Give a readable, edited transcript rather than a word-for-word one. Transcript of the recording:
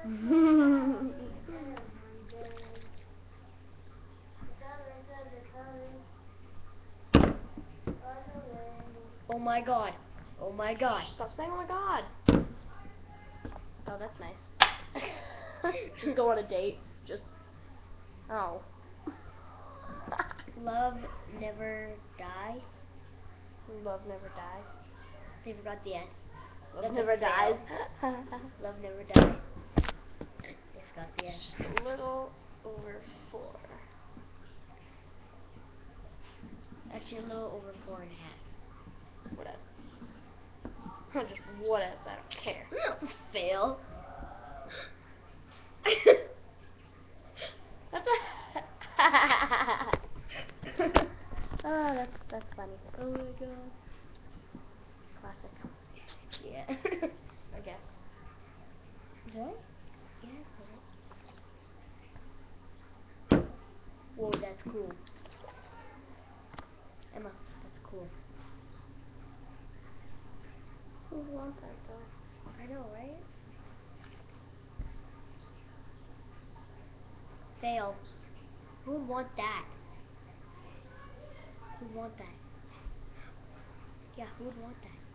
Oh my god. Oh my god. Stop saying oh my god. Oh, that's nice. Just go on a date. Just. Oh. Love never die. Love never dies. They forgot the S. Love That's never a fail. dies. Love never die. They forgot the S. Just a little over 4. Actually, a little over 4.5. What else? Just what else? I don't care. Fail. That's a. Oh, that's funny. Oh my god. Classic. Yeah. I guess. Did I? Yeah, I did. Whoa, that's cool. Emma, that's cool. Who would want that though? I know, right? Fail. Who would want that? Who would want that? Yeah, who would want that?